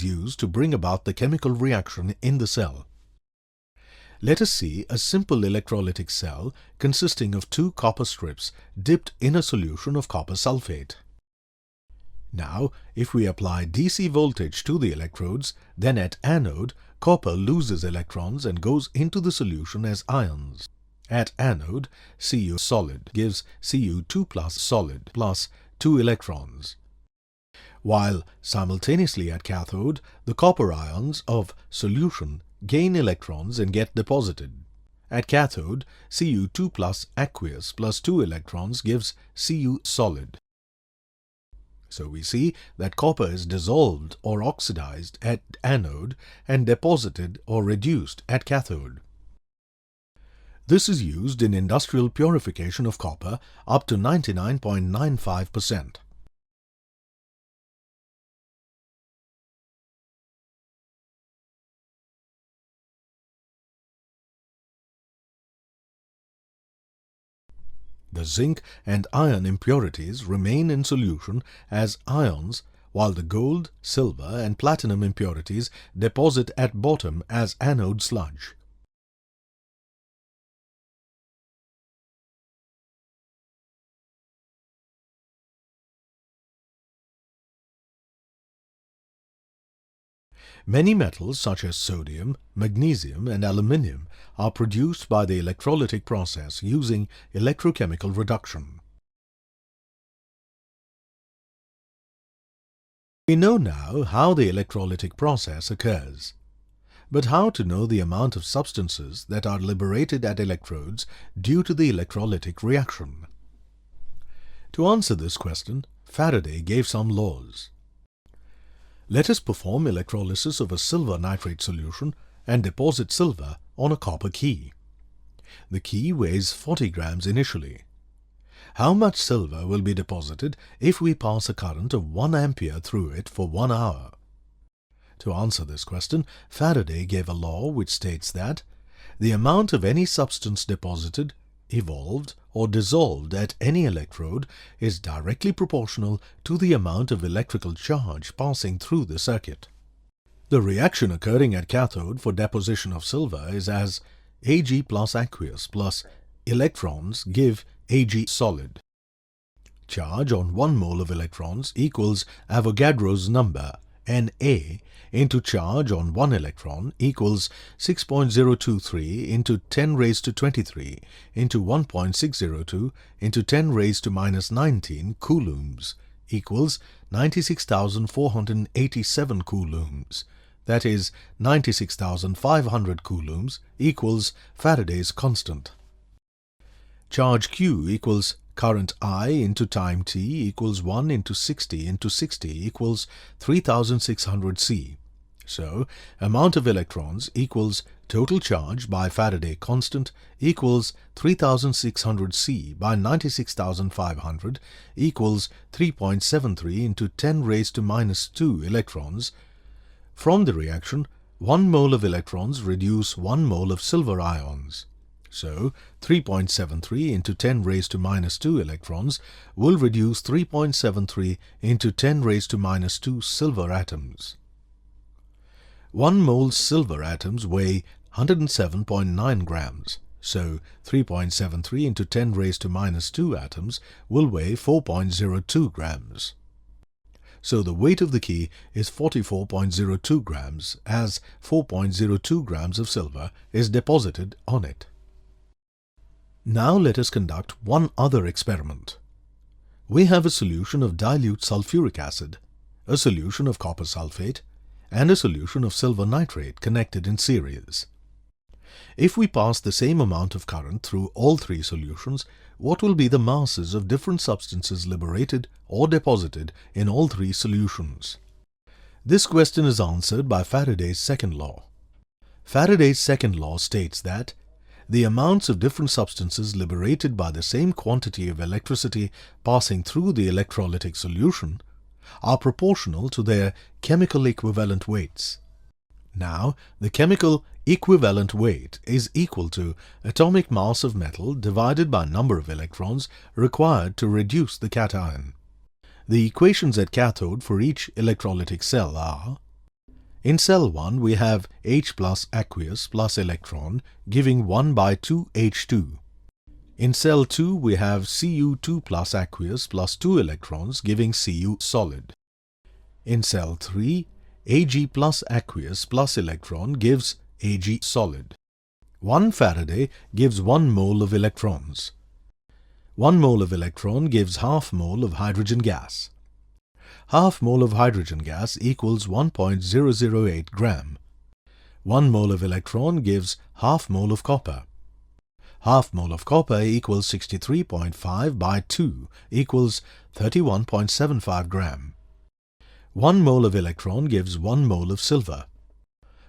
used to bring about the chemical reaction in the cell. Let us see a simple electrolytic cell consisting of two copper strips dipped in a solution of copper sulfate. Now, if we apply DC voltage to the electrodes, then at anode, copper loses electrons and goes into the solution as ions. At anode, Cu solid gives Cu2 plus solid plus 2 electrons, while simultaneously at cathode, the copper ions of solution gain electrons and get deposited. At cathode, Cu2 plus aqueous plus 2 electrons gives Cu solid. So we see that copper is dissolved or oxidized at anode and deposited or reduced at cathode. This is used in industrial purification of copper up to 99.95%. The zinc and iron impurities remain in solution as ions, while the gold, silver and platinum impurities deposit at bottom as anode sludge. Many metals such as sodium, magnesium and aluminium are produced by the electrolytic process using electrochemical reduction. We know now how the electrolytic process occurs. But how to know the amount of substances that are liberated at electrodes due to the electrolytic reaction? To answer this question, Faraday gave some laws. Let us perform electrolysis of a silver nitrate solution and deposit silver on a copper key. The key weighs 40 grams initially. How much silver will be deposited if we pass a current of 1 ampere through it for 1 hour? To answer this question, Faraday gave a law which states that the amount of any substance deposited, evolved or dissolved at any electrode is directly proportional to the amount of electrical charge passing through the circuit. The reaction occurring at cathode for deposition of silver is as Ag plus aqueous plus electrons give Ag solid. Charge on 1 mole of electrons equals Avogadro's number, Na, into charge on 1 electron equals 6.023 into 10 raised to 23 into 1.602 into 10 raised to minus 19 coulombs equals 96,487 coulombs. That is 96,500 coulombs equals Faraday's constant. Charge Q equals current I into time t equals 1 into 60 equals 3600 C. So, amount of electrons equals total charge by Faraday constant equals 3600 C by 96,500 equals 3.73 into 10 raised to minus 2 electrons. From the reaction, 1 mole of electrons reduce 1 mole of silver ions. So, 3.73 into 10 raised to minus 2 electrons will reduce 3.73 into 10 raised to minus 2 silver atoms. 1 mole silver atoms weigh 107.9 grams. So, 3.73 into 10 raised to minus 2 atoms will weigh 4.02 grams. So, the weight of the key is 44.02 grams as 4.02 grams of silver is deposited on it. Now let us conduct one other experiment. We have a solution of dilute sulfuric acid, a solution of copper sulfate, and a solution of silver nitrate connected in series. If we pass the same amount of current through all three solutions, what will be the masses of different substances liberated or deposited in all three solutions? This question is answered by Faraday's second law. Faraday's second law states that the amounts of different substances liberated by the same quantity of electricity passing through the electrolytic solution are proportional to their chemical equivalent weights. Now, the chemical equivalent weight is equal to atomic mass of metal divided by number of electrons required to reduce the cation. The equations at cathode for each electrolytic cell are In cell 1 we have H plus aqueous plus electron giving 1 by 2 H2. In cell 2 we have Cu2 plus aqueous plus 2 electrons giving Cu solid. In cell 3, Ag plus aqueous plus electron gives Ag solid. 1 Faraday gives 1 mole of electrons. 1 mole of electron gives half mole of hydrogen gas. Half mole of hydrogen gas equals 1.008 gram. 1 mole of electron gives half mole of copper. Half mole of copper equals 63.5 by 2 equals 31.75 gram. 1 mole of electron gives 1 mole of silver.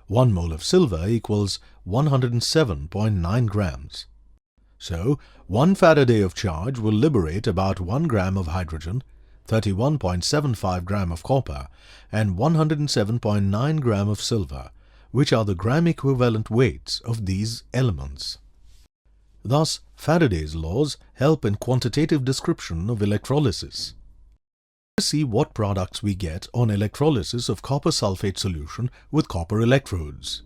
1 mole of silver equals 107.9 grams. So, 1 Faraday of charge will liberate about 1 gram of hydrogen, 31.75 gram of copper, and 107.9 gram of silver, which are the gram equivalent weights of these elements. Thus, Faraday's laws help in quantitative description of electrolysis. Let's see what products we get on electrolysis of copper sulfate solution with copper electrodes.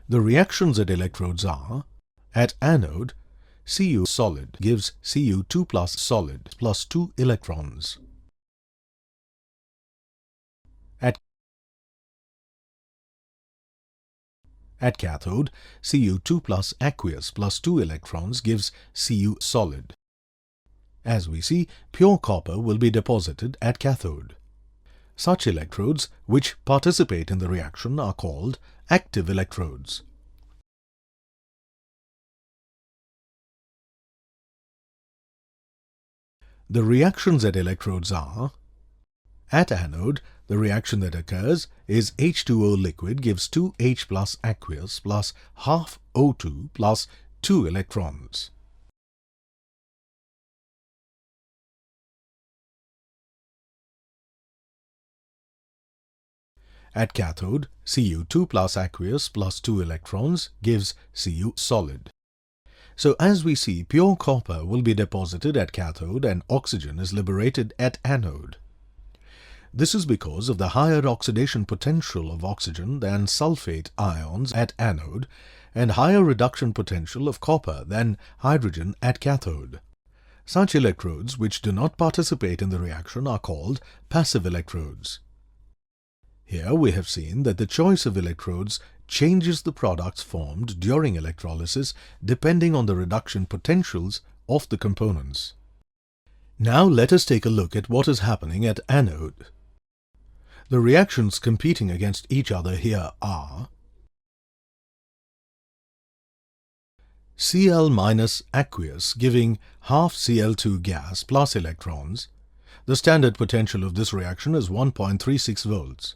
The reactions at electrodes are: at anode, Cu solid gives Cu2 plus solid plus 2 electrons. At cathode, Cu2 plus aqueous plus 2 electrons gives Cu solid. As we see, pure copper will be deposited at cathode. Such electrodes which participate in the reaction are called active electrodes. The reactions at electrodes are: at anode, the reaction that occurs is H2O liquid gives 2H plus aqueous plus half O2 plus 2 electrons. At cathode, Cu2 plus aqueous plus 2 electrons gives Cu solid. So as we see, pure copper will be deposited at cathode and oxygen is liberated at anode. This is because of the higher oxidation potential of oxygen than sulfate ions at anode and higher reduction potential of copper than hydrogen at cathode. Such electrodes which do not participate in the reaction are called passive electrodes. Here we have seen that the choice of electrodes changes the products formed during electrolysis depending on the reduction potentials of the components. Now let us take a look at what is happening at anode. The reactions competing against each other here are: Cl minus aqueous giving half Cl2 gas plus electrons. The standard potential of this reaction is 1.36 volts.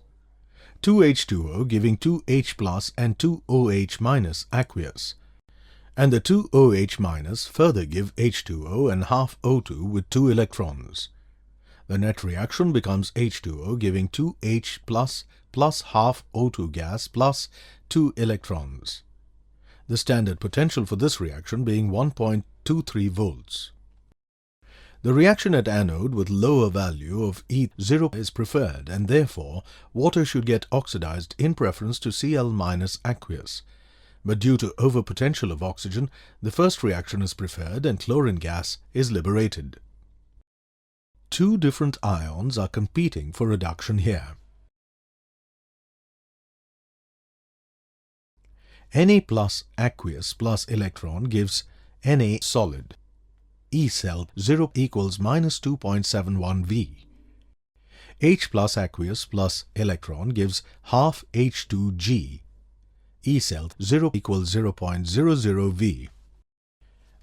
2H2O giving 2H plus and 2OH minus aqueous. And the 2OH minus further give H2O and half O2 with 2 electrons. The net reaction becomes H2O giving 2H plus half O2 gas plus 2 electrons. The standard potential for this reaction being 1.23 volts. The reaction at anode with lower value of E0 is preferred, and therefore water should get oxidized in preference to Cl minus aqueous. But due to overpotential of oxygen, the first reaction is preferred and chlorine gas is liberated. Two different ions are competing for reduction here. Na plus aqueous plus electron gives Na solid. E cell 0 equals minus 2.71 V. H plus aqueous plus electron gives half H2G. E cell 0 equals 0.00 V.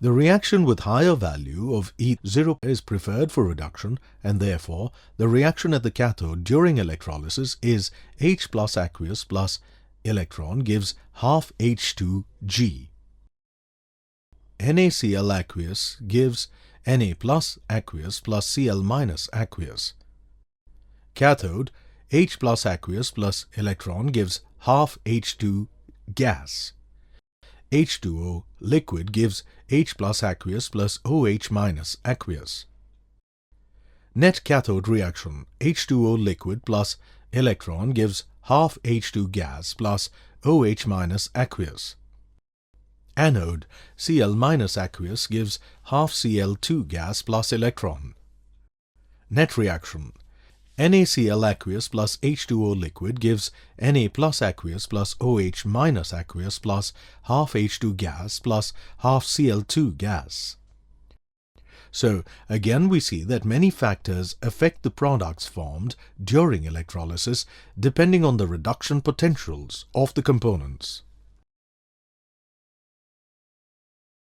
The reaction with higher value of E0 is preferred for reduction, and therefore the reaction at the cathode during electrolysis is H plus aqueous plus electron gives half H2G. NaCl aqueous gives Na plus aqueous plus Cl minus aqueous. Cathode, H plus aqueous plus electron gives half H2 gas. H2O liquid gives H plus aqueous plus OH minus aqueous. Net cathode reaction H2O liquid plus electron gives half H2 gas plus OH minus aqueous. Anode Cl minus aqueous gives half Cl2 gas plus electron. Net reaction NaCl aqueous plus H2O liquid gives Na plus aqueous plus OH minus aqueous plus half H2 gas plus half Cl2 gas. So, again we see that many factors affect the products formed during electrolysis depending on the reduction potentials of the components.